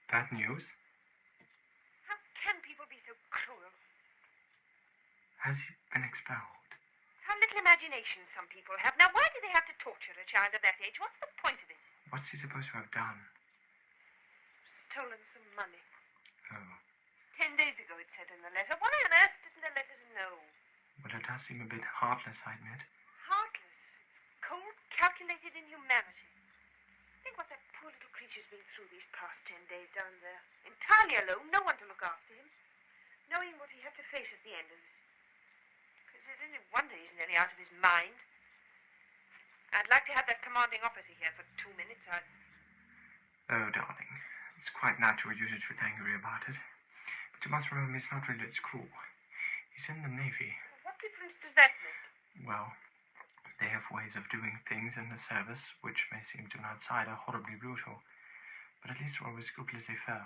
Bad news? How can people be so cruel? Has he been expelled? How little imagination some people have. Now, why do they have to torture a child of that age? What's the point of it? What's he supposed to have done? Stolen some money. Oh. 10 days ago, it said in the letter. Why on earth didn't the letters know? Well, it does seem a bit heartless, I admit. Heartless. It's cold, calculated inhumanity. Think what that poor little creature's been through these past 10 days down there. Entirely alone, no one to look after him. Knowing what he had to face at the end of it. Is it any wonder he's nearly out of his mind? I'd like to have that commanding officer here for 2 minutes. Oh, darling. It's quite natural you should get angry about it. But you must remember he's not really at school. He's in the Navy. What difference does that make? Well, they have ways of doing things in the service which may seem to an outsider horribly brutal, but at least they're always scrupulously fair.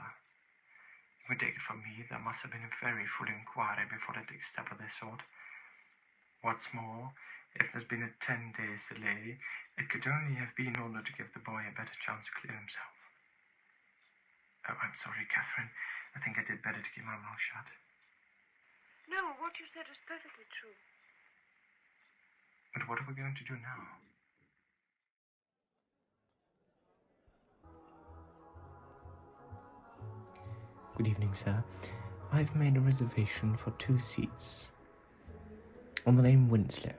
You can take it from me, there must have been a very full inquiry before they take a step of this sort. What's more, if there's been a 10 days delay, it could only have been in order to give the boy a better chance to clear himself. Oh, I'm sorry, Catherine. I think I did better to keep my mouth shut. No, what you said was perfectly true. But what are we going to do now? Good evening, sir. I've made a reservation for 2 seats. On the name Winslow.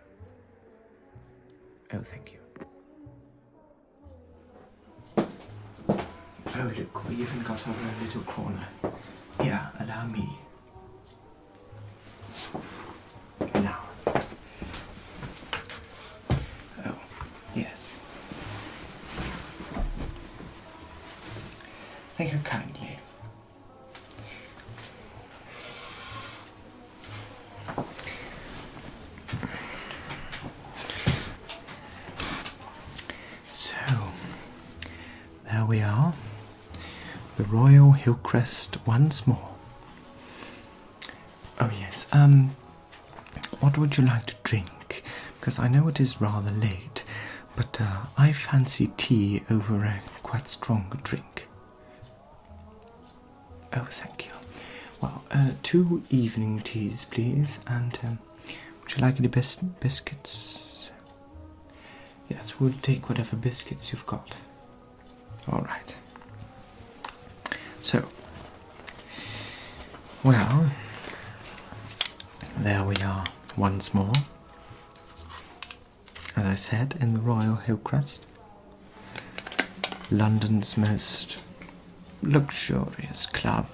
Oh, thank you. Oh, look, we even got our own little corner. Here, allow me. Now. Oh, yes. Thank you kindly. So, there we are. The Royal Hillcrest once more. Oh yes, what would you like to drink? Because I know it is rather late, but I fancy tea over a quite strong drink. Oh, thank you. Well, 2 evening teas, please, and would you like any biscuits? Yes, we'll take whatever biscuits you've got. All right. So, well, there we are once more. As I said, in the Royal Hillcrest, London's most luxurious club.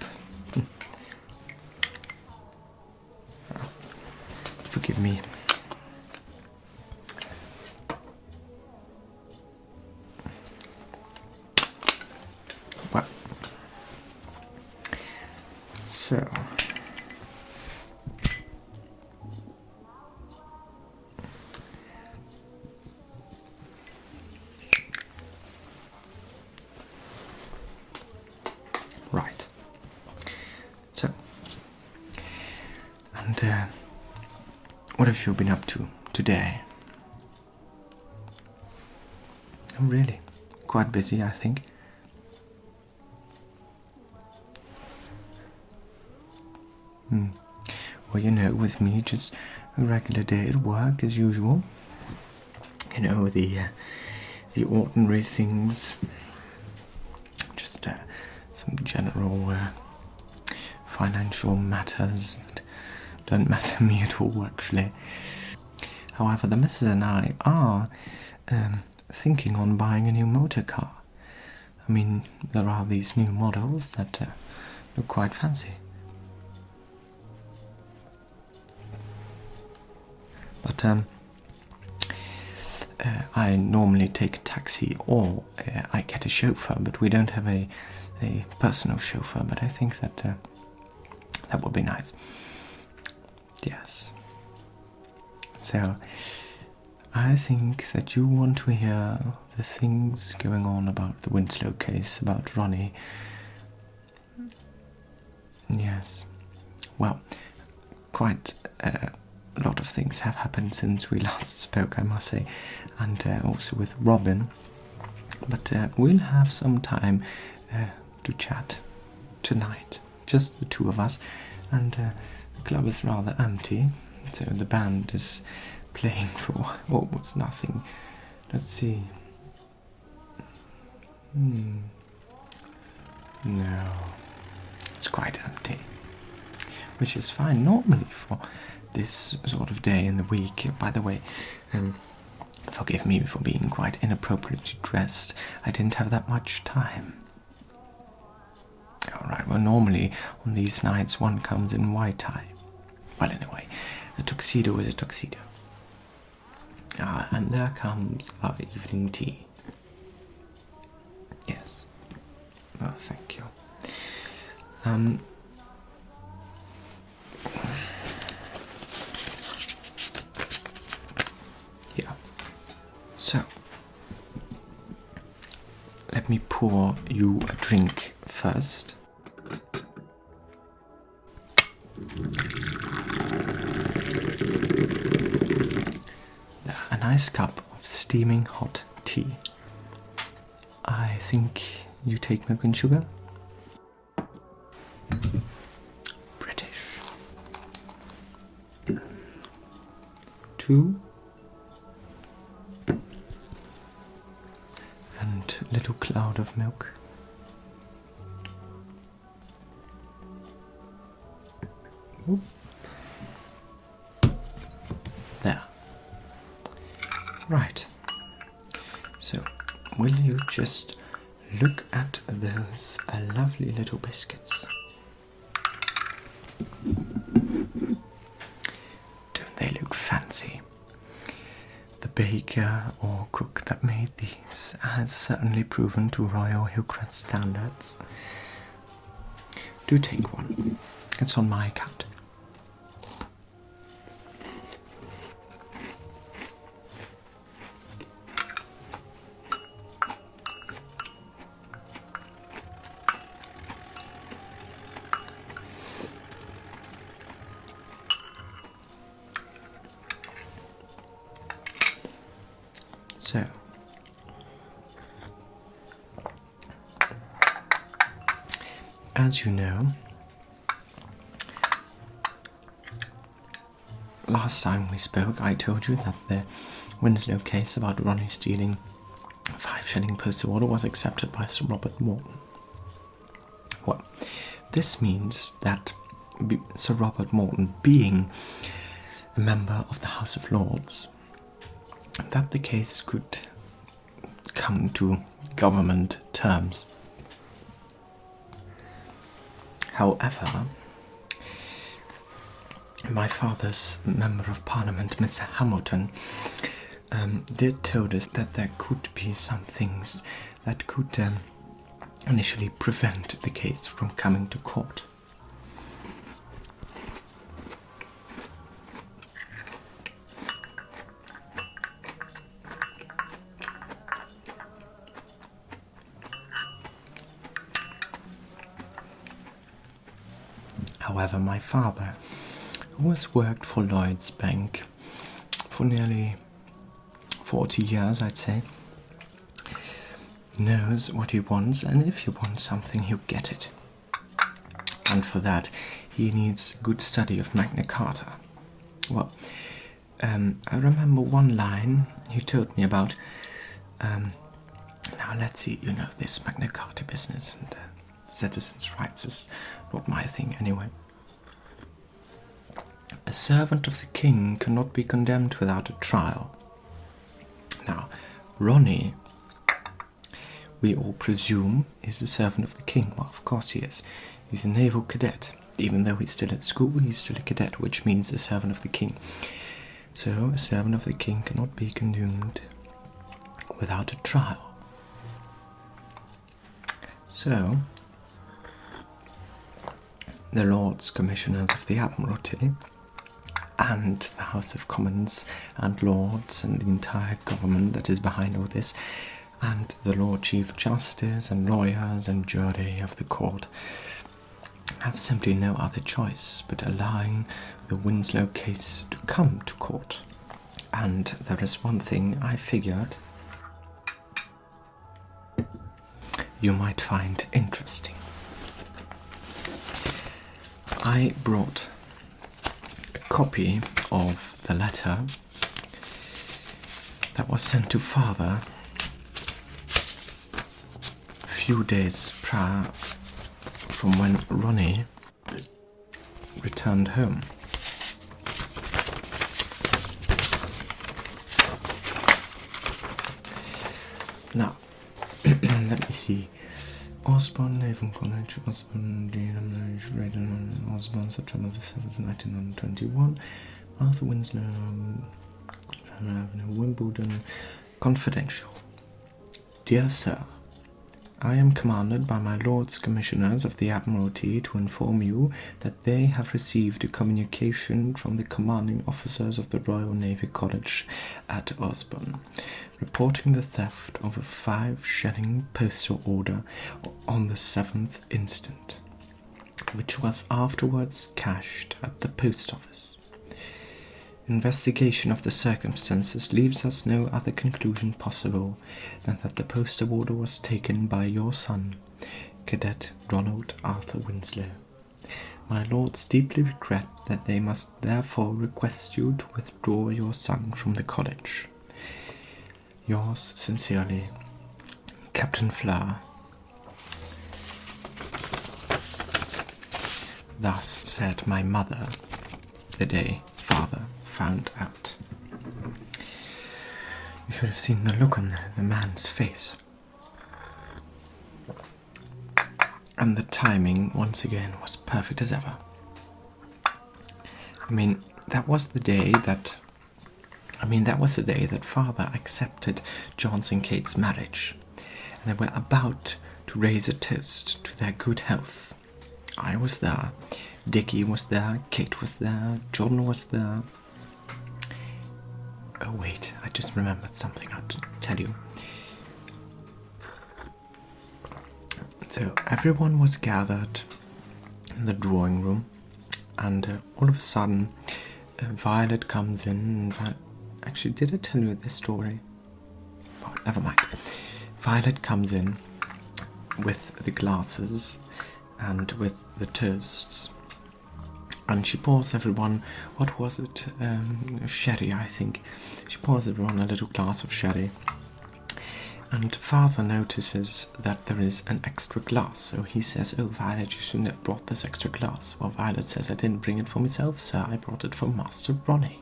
Forgive me. Well, so right. So, and what have you been up to today? Oh, really? Quite busy, I think. Well, you know, with me, just a regular day at work as usual. You know, the ordinary things. Just some general financial matters that don't matter me at all, actually. However, the missus and I are thinking on buying a new motor car. I mean, there are these new models that look quite fancy. But I normally take a taxi or I get a chauffeur, but we don't have a personal chauffeur, but I think that that would be nice. Yes. So, I think that you want to hear the things going on about the Winslow case, about Ronnie. Yes. Well, quite a lot of things have happened since we last spoke, I must say, and also with Robin. But we'll have some time to chat tonight. Just the two of us, and the club is rather empty, so the band is playing for almost nothing. Let's see. No, it's quite empty, which is fine normally for this sort of day in the week. By the way, forgive me for being quite inappropriately dressed. I didn't have that much time. Alright, well, normally on these nights one comes in white tie. Well, anyway, a tuxedo is a tuxedo. And there comes our evening tea. Yes. Oh, thank you. Yeah. So, let me pour you a drink first. A nice cup of steaming hot tea. I think you take milk and sugar? British. 2. And a little cloud of milk. Oop. There. Right. So, will you just look at those lovely little biscuits? Don't they look fancy? The baker or cook that made these has certainly proven to Royal Hillcrest standards. Do take one. It's on my account. So, as you know, last time we spoke I told you that the Winslow case about Ronnie stealing a 5-shilling postal order was accepted by Sir Robert Morton. Well, this means that Sir Robert Morton, being a member of the House of Lords, that the case could come to government terms. However, my father's Member of Parliament, Mr. Hamilton, did told us that there could be some things that could initially prevent the case from coming to court. However, my father, who has worked for Lloyd's Bank for nearly 40 years, I'd say, knows what he wants, and if he wants something, he'll get it. And for that, he needs good study of Magna Carta. Well, I remember one line he told me about, now let's see, you know, this Magna Carta business and citizens' rights is not my thing anyway. A servant of the king cannot be condemned without a trial. Now, Ronnie, we all presume, is a servant of the king. Well, of course he is. He's a naval cadet. Even though he's still at school, he's still a cadet, which means a servant of the king. So, a servant of the king cannot be condemned without a trial. So, the Lords Commissioners of the Admiralty and the House of Commons and Lords and the entire government that is behind all this, and the Lord Chief Justice and lawyers and jury of the court have simply no other choice but allowing the Winslow case to come to court. And there is one thing I figured you might find interesting. I brought a copy of the letter that was sent to Father a few days prior from when Ronnie returned home. Now, let me see. Osborne, Naval College, Osborne, Redden, Osborne, September the 7th, 1921. Arthur Winslow, Avenue, Wimbledon. Confidential. Dear Sir, I am commanded by my Lords Commissioners of the Admiralty to inform you that they have received a communication from the commanding officers of the Royal Navy College at Osborne, reporting the theft of a 5-shilling postal order on the 7th instant, which was afterwards cashed at the post office. Investigation of the circumstances leaves us no other conclusion possible than that the postal order was taken by your son, Cadet Ronald Arthur Winslow. My lords deeply regret that they must therefore request you to withdraw your son from the college. Yours sincerely, Captain Fleur. Thus said my mother the day Father found out. You should have seen the look on the man's face. And the timing, once again, was perfect as ever. That was the day that Father accepted John's and Kate's marriage, and they were about to raise a toast to their good health. I was there, Dickie was there, Kate was there, John was there. Oh wait, I just remembered something I'll tell you. So everyone was gathered in the drawing room, and all of a sudden Violet comes in. Actually, did I tell you this story? Oh, never mind. Violet comes in with the glasses and with the toasts, and she pours everyone, what was it, sherry, I think. She pours everyone a little glass of sherry, and Father notices that there is an extra glass, so he says, "Oh, Violet, you shouldn't have brought this extra glass." Well, Violet says, "I didn't bring it for myself, sir, I brought it for Master Ronnie."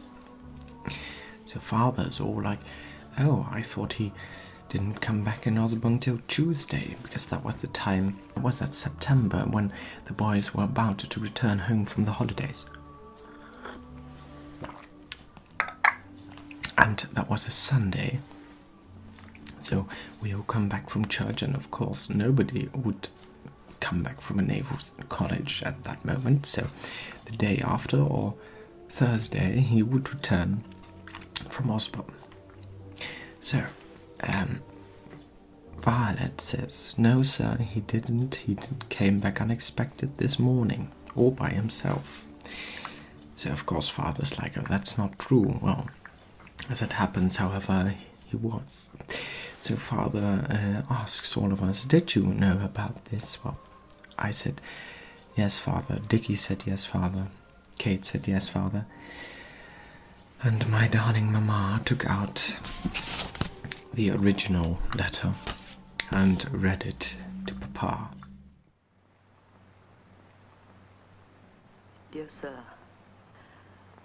So Father's all like, "Oh, I thought he didn't come back in Osborne till Tuesday," because that was the time, it was that September when the boys were about to return home from the holidays. And that was a Sunday. So we all come back from church, and of course nobody would come back from a naval college at that moment. So the day after, or Thursday, he would return from Osborne. So Violet says, "No, sir, he didn't. He came back unexpected this morning, all by himself." So of course Father's like, "Oh, that's not true." Well, as it happens, however, he was. So Father asks all of us, "Did you know about this?" Well, I said, "Yes, Father." Dickie said, "Yes, Father." Kate said, "Yes, Father." And my darling Mama took out the original letter and read it to Papa. Dear Sir,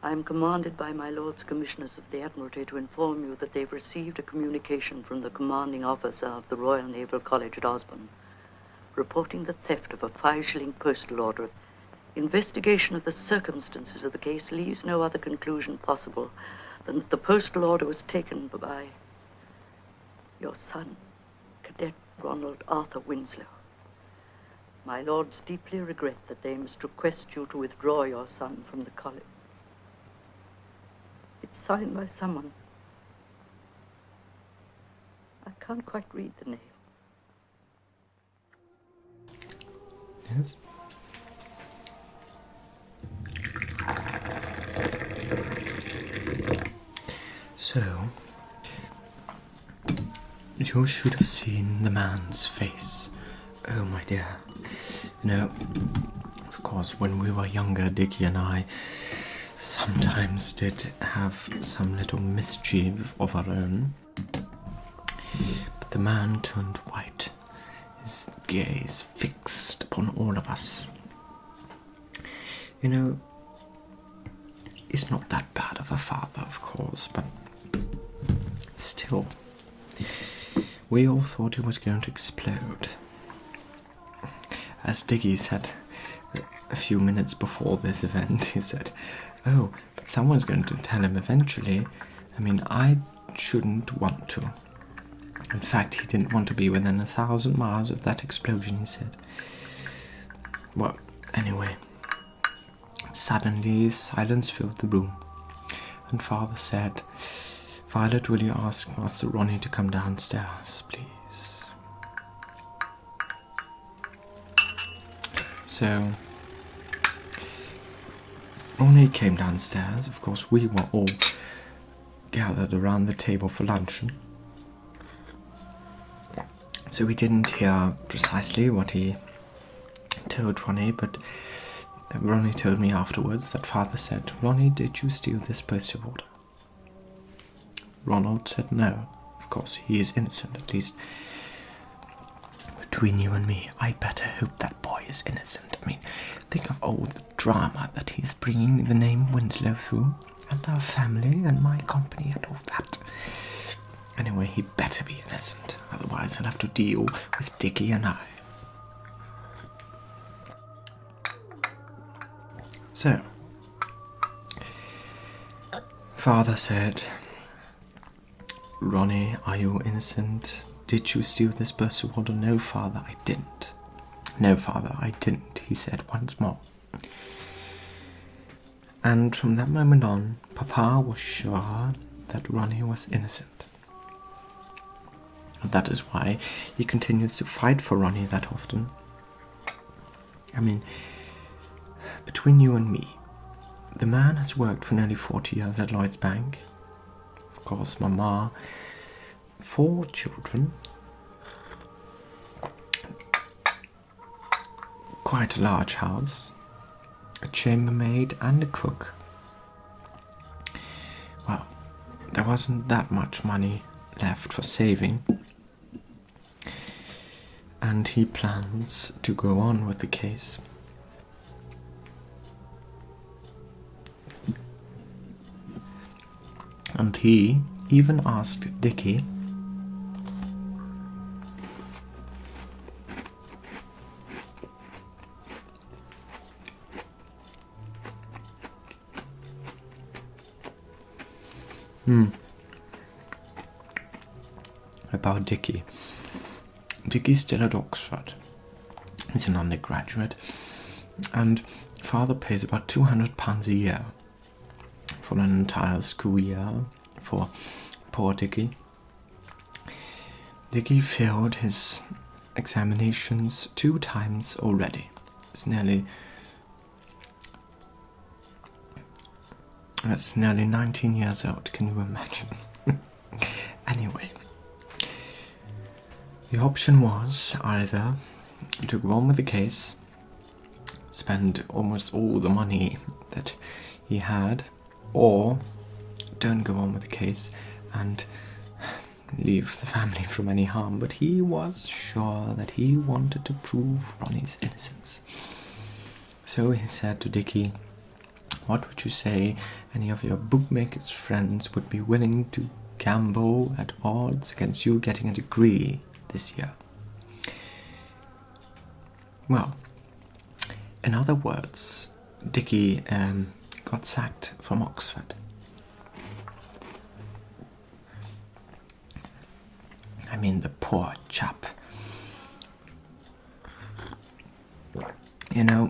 I am commanded by my Lords Commissioners of the Admiralty to inform you that they've received a communication from the commanding officer of the Royal Naval College at Osborne, reporting the theft of a 5-shilling postal order. Investigation of the circumstances of the case leaves no other conclusion possible than that the postal order was taken by your son, Cadet Ronald Arthur Winslow. My lords deeply regret that they must request you to withdraw your son from the college. It's signed by someone. I can't quite read the name. Yes? So, you should have seen the man's face. Oh, my dear. You know, of course, when we were younger, Dickie and I sometimes did have some little mischief of our own. But the man turned white, his gaze fixed upon all of us. You know, he's not that bad of a father, of course, but still, we all thought he was going to explode. As Dickie said a few minutes before this event, he said, "Oh, but someone's going to tell him eventually. I mean, I shouldn't want to." In fact, he didn't want to be within 1,000 miles of that explosion, he said. Well, anyway, suddenly silence filled the room, and Father said, "Violet, will you ask Master Ronnie to come downstairs, please?" So Ronnie came downstairs. Of course, we were all gathered around the table for luncheon, so we didn't hear precisely what he told Ronnie, but Ronnie told me afterwards that Father said, "Ronnie, did you steal this poster water?" Ronald said no. Of course, he is innocent, at least between you and me. I better hope that boy is innocent. I mean, think of all the drama that he's bringing the name Winslow through, and our family and my company and all that. Anyway, he better be innocent, otherwise I'll have to deal with Dickie and I. So, Father said, "Ronnie, are you innocent? Did you steal this burst of water?" "No, Father, I didn't." "No, Father, I didn't," he said once more. And from that moment on, Papa was sure that Ronnie was innocent. And that is why he continues to fight for Ronnie that often. I mean, between you and me, the man has worked for nearly 40 years at Lloyd's Bank. Of course, Mama, 4 children, quite a large house, a chambermaid and a cook. Well, there wasn't that much money left for saving, and he plans to go on with the case. And he even asked Dickie about Dickie. Dickie's still at Oxford. He's an undergraduate, and Father pays about £200 a year for an entire school year for poor Dickie. Dickie failed his examinations 2 times already. That's nearly 19 years old, can you imagine? Anyway, the option was either to go on with the case, spend almost all the money that he had, or don't go on with the case and leave the family from any harm. But he was sure that he wanted to prove Ronnie's innocence. So he said to Dickie, "What would you say any of your bookmaker's friends would be willing to gamble at odds against you getting a degree this year?" Well, in other words, Dickie got sacked from Oxford. I mean, the poor chap. You know,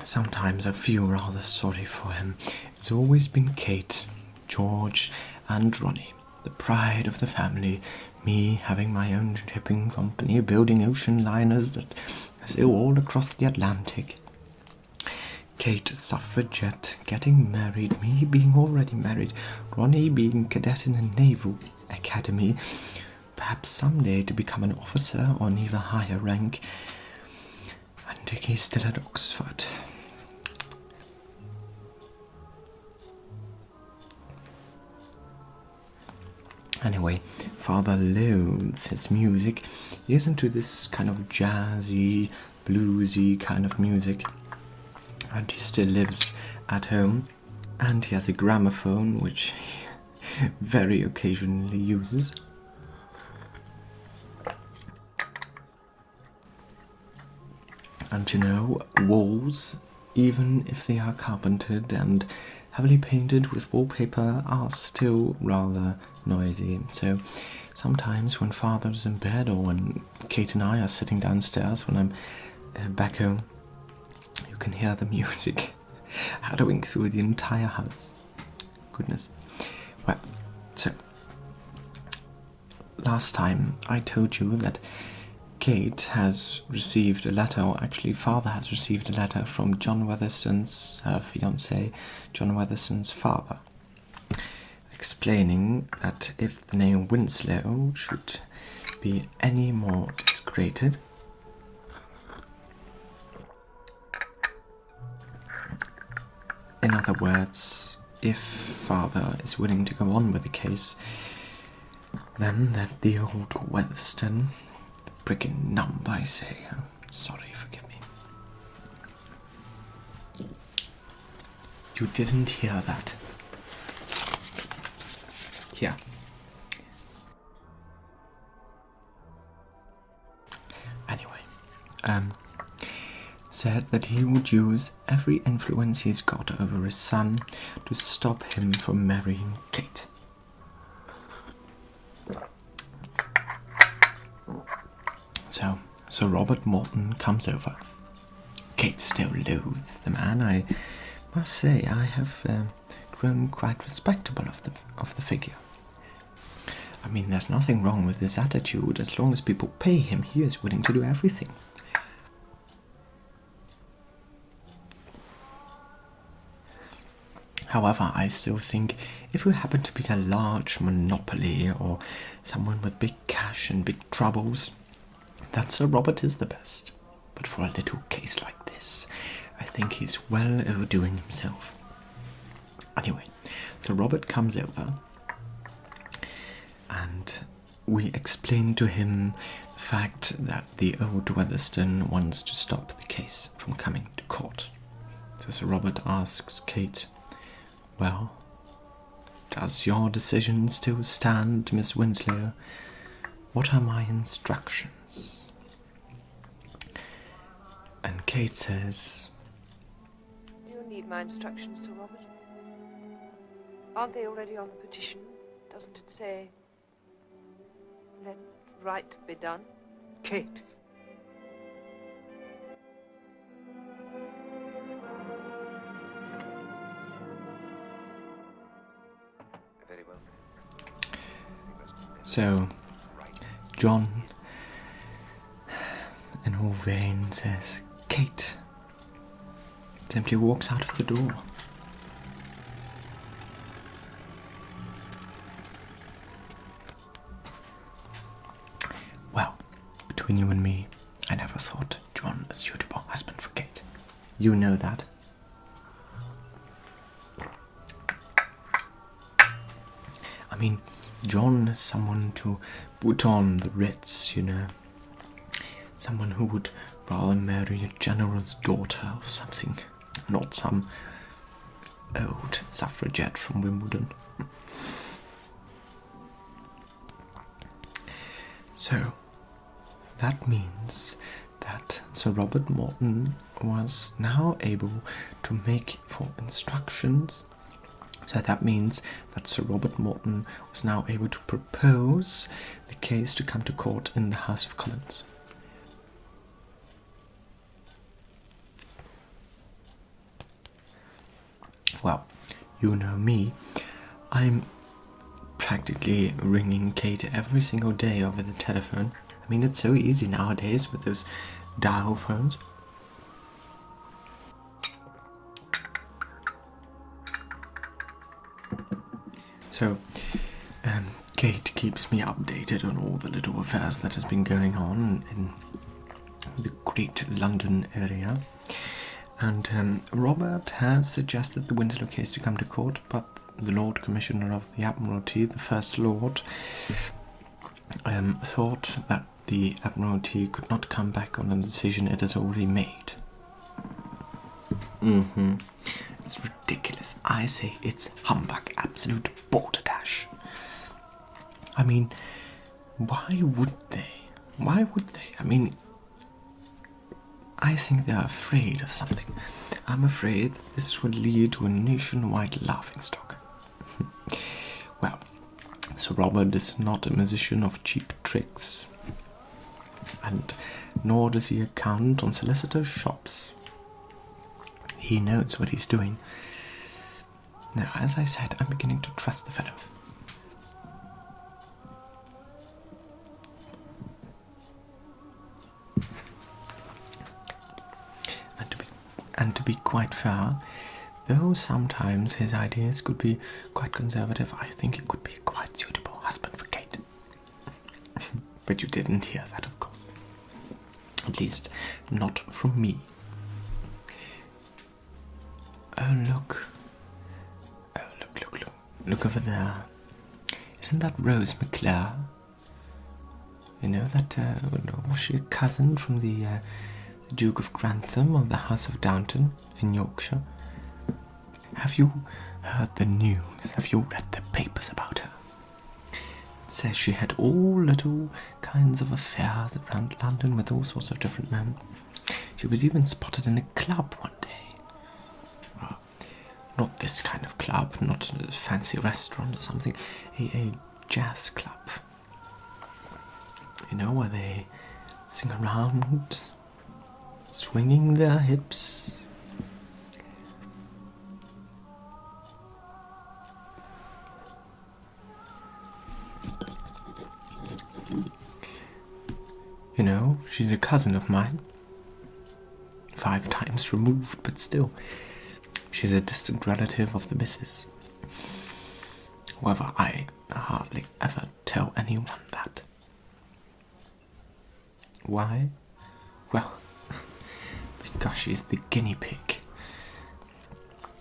sometimes I feel rather sorry for him. It's always been Kate, George, and Ronnie, the pride of the family. Me having my own shipping company, building ocean liners that sail all across the Atlantic. Kate, a suffragette, getting married, me being already married, Ronnie being cadet in a naval academy, perhaps someday to become an officer or an even higher rank, and Dickie's still at Oxford. Anyway, Father loads his music. He is into this kind of jazzy, bluesy kind of music. And he still lives at home. And he has a gramophone, which he very occasionally uses. And you know, walls, even if they are carpentered and heavily painted with wallpaper, are still rather noisy. So sometimes when Father's in bed, or when Kate and I are sitting downstairs when I'm back home, you can hear the music echoing through the entire house. Goodness. Well, so last time I told you that Kate has received a letter, or actually Father has received a letter from John Weatherston's fiancé, John Weatherston's father, explaining that if the name Winslow should be any more discredited, in other words, if Father is willing to go on with the case, then that the old Weatherston, freaking number, I say. Sorry, forgive me. You didn't hear that. Here. Anyway, said that he would use every influence he's got over his son to stop him from marrying Kate. So, Sir Robert Morton comes over. Kate still loathes the man. I must say I have grown quite respectable of the figure. I mean, there's nothing wrong with his attitude. As long as people pay him, he is willing to do everything. However, I still think if we happen to be a large monopoly or someone with big cash and big troubles, that Sir Robert is the best. But for a little case like this, I think he's well overdoing himself. Anyway, Sir Robert comes over and we explain to him the fact that the old Weatherston wants to stop the case from coming to court. So Sir Robert asks Kate, "Well, does your decision still stand, Miss Winslow? What are my instructions?" And Kate says, "You need my instructions, Sir Robert. Aren't they already on the petition? Doesn't it say, 'Let right be done'?" Kate. Very well. So, John, in all vain, says, "Kate," simply walks out of the door. Well, between you and me, I never thought John a suitable husband for Kate. You know that. I mean, John is someone to put on the Ritz, you know. Someone who would rather marry a general's daughter or something, not some old suffragette from Wimbledon. So, that means that Sir Robert Morton was now able to make for instructions. So that means that Sir Robert Morton was now able to propose the case to come to court in the House of Commons. Well, you know me, I'm practically ringing Kate every single day over the telephone. I mean, it's so easy nowadays with those dial phones. So, Kate keeps me updated on all the little affairs that has been going on in the Great London area. And Robert has suggested the Winterlow case to come to court, but the Lord Commissioner of the Admiralty, the First Lord, thought that the Admiralty could not come back on a decision it has already made. It's ridiculous. I say it's humbug, absolute balderdash. I mean, why would they? Why would they? I mean, I think they're afraid of something. I'm afraid that this will lead to a nationwide laughingstock. Well, Sir Robert is not a musician of cheap tricks, and nor does he count on solicitors' shops. He knows what he's doing. Now, as I said, I'm beginning to trust the fellow. And to be quite fair, though sometimes his ideas could be quite conservative, I think he could be a quite suitable husband for Kate. But you didn't hear that, of course. At least, not from me. Oh, look. Oh, look. Look over there. Isn't that Rose McClure? You know, that, was she a cousin from the Duke of Grantham of the House of Downton in Yorkshire? Have you heard the news? Have you read the papers about her? It says she had all little kinds of affairs around London with all sorts of different men. She was even spotted in a club one day. Well, not this kind of club, not a fancy restaurant or something, a jazz club. You know, where they sing around, swinging their hips. You know, she's a cousin of mine. 5 times removed, but still. She's a distant relative of the missus. However, I hardly ever tell anyone that. Why? Well, because she's the guinea pig.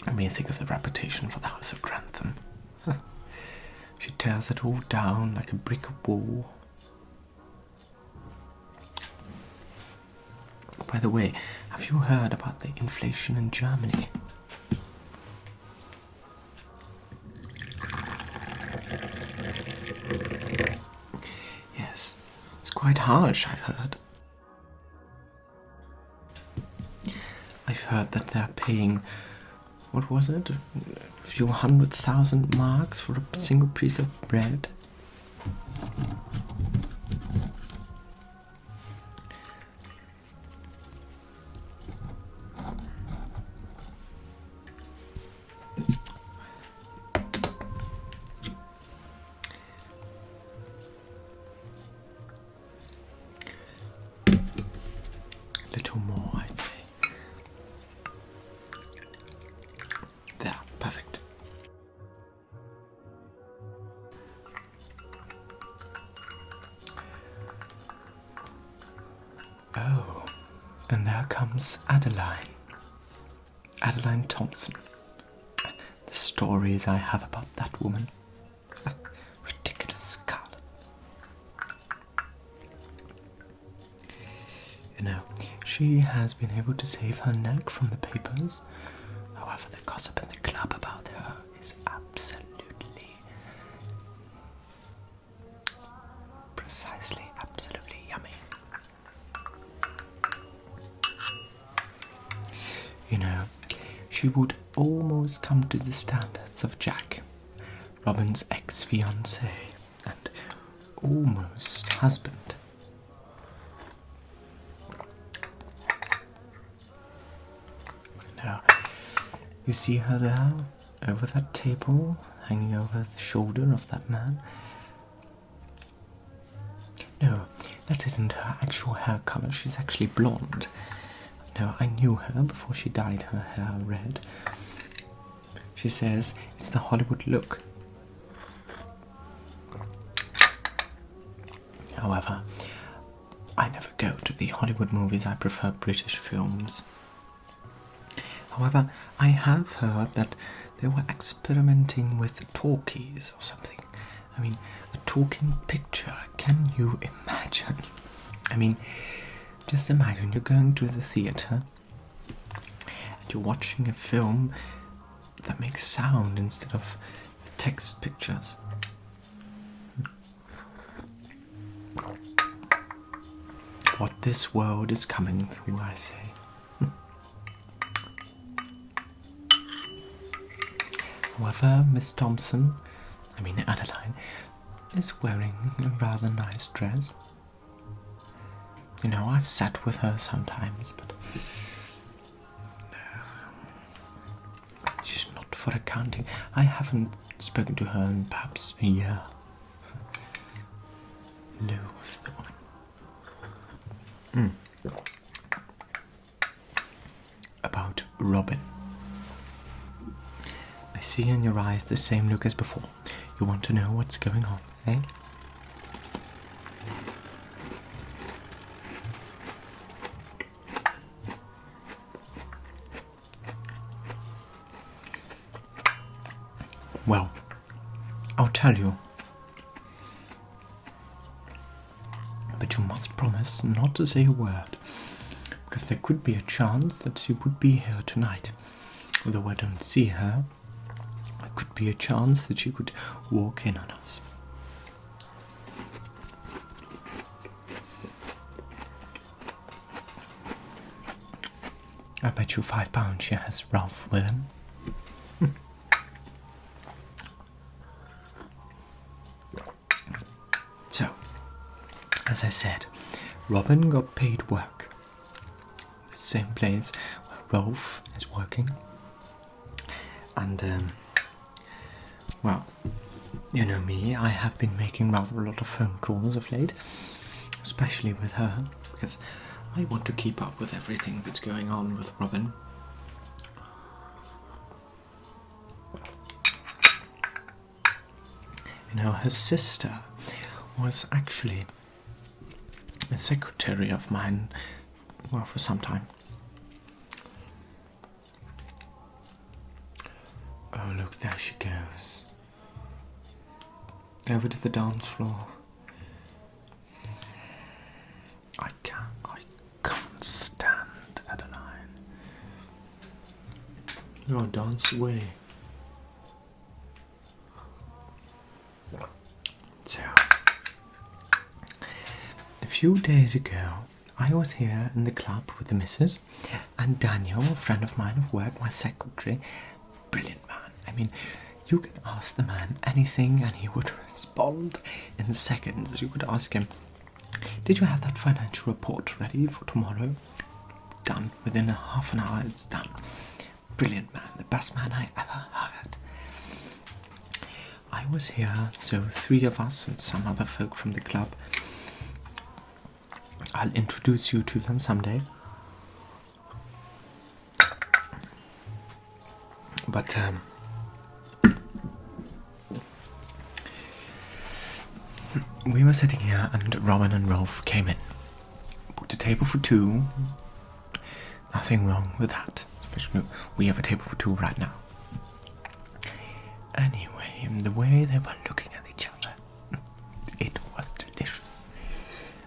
I mean, think of the reputation for the House of Grantham. She tears it all down like a brick wall. By the way, have you heard about the inflation in Germany? Yes, it's quite harsh, I've heard. I've heard that they're paying, what was it, a few 100,000 marks for a single piece of bread. Little more, I'd say. There, perfect. Oh, and there comes Adeline Thompson. The stories I have about that woman. Ridiculous scarlet. You know, she has been able to save her neck from the papers. However, the gossip in the club about her is absolutely, precisely, absolutely yummy. You know, she would almost come to the standards of Jack, Robin's ex-fiancé and almost husband. Now, you see her there, over that table, hanging over the shoulder of that man? No, that isn't her actual hair colour, she's actually blonde. No, I knew her before she dyed her hair red. She says it's the Hollywood look. However, I never go to the Hollywood movies. I prefer British films. However, I have heard that they were experimenting with talkies or something. I mean, a talking picture. Can you imagine? I mean, just imagine you're going to the theatre and you're watching a film that makes sound instead of text pictures. What this world is coming through, I say. However, Miss Thompson, Adeline, is wearing a rather nice dress. You know, I've sat with her sometimes, but no, she's not for accounting. I haven't spoken to her in perhaps a year. Loathe the woman. About Robin. I see in your eyes the same look as before. You want to know what's going on, eh? Well, I'll tell you. But you must promise not to say a word, because there could be a chance that she would be here tonight. Although I don't see her, there could be a chance that she could walk in on us. I bet you £5 she has Ralph with him. So, as I said, Robin got paid work. The same place where Rolf is working. And, well, you know me, I have been making rather a lot of phone calls of late, especially with her, because I want to keep up with everything that's going on with Robin. You know, her sister was actually a secretary of mine, well, for some time. Oh, look, there she goes. Over to the dance floor. I can't stand Adeline. Oh, dance away. So, a few days ago, I was here in the club with the missus, and Daniel, a friend of mine at work, my secretary, brilliant man. I mean, you can ask the man anything and he would respond in seconds. You could ask him, did you have that financial report ready for tomorrow? Done. Within a half an hour, it's done. Brilliant man, the best man I ever heard. I was here, so 3 of us and some other folk from the club. I'll introduce you to them someday. But, we were sitting here and Robin and Rolf came in. Booked a table for 2. Nothing wrong with that. Especially we have a table for 2 right now. Anyway, the way they were looking at each other, it was delicious.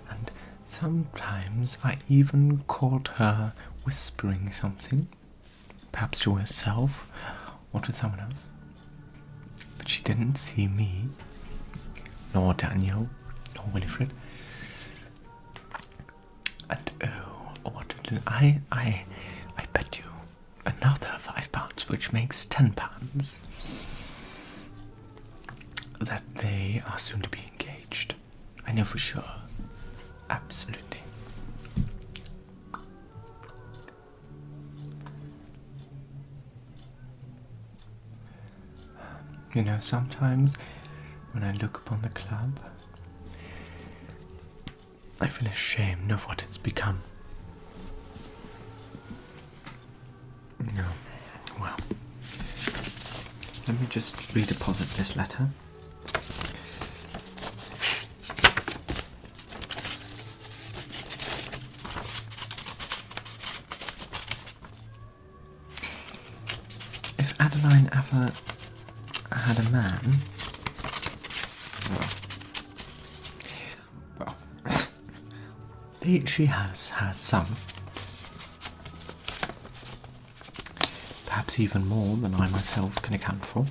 And sometimes I even caught her whispering something, perhaps to herself or to someone else. But she didn't see me, nor Daniel, nor Winifred. And oh, what did I bet you another £5, which makes £10, that they are soon to be engaged. I know for sure. Absolutely. You know, sometimes when I look upon the club, I feel ashamed of what it's become. No. Well, let me just redeposit this letter. ever had a man? Well, she has had some. Perhaps even more than I myself can account for.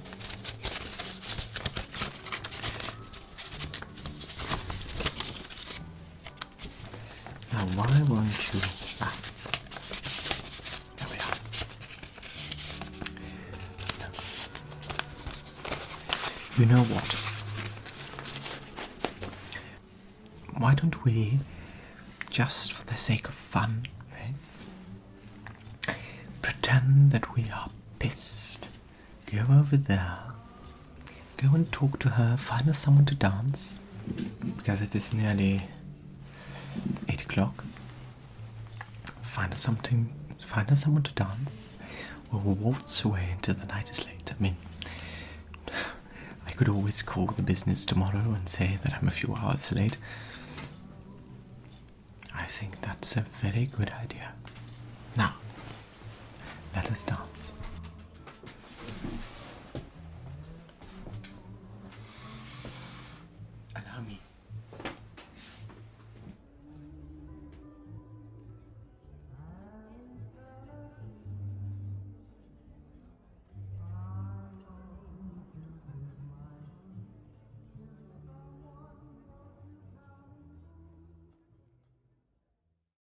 Now, why won't you... There we are. You know what? Why don't we, just for the sake of fun, pretend that we are pissed. Go over there. Go and talk to her. Find us someone to dance. Because it is nearly 8 o'clock. Find us someone to dance. We'll waltz away until the night is late. I mean, I could always call the business tomorrow and say that I'm a few hours late. I think that's a very good idea. Now, let us dance.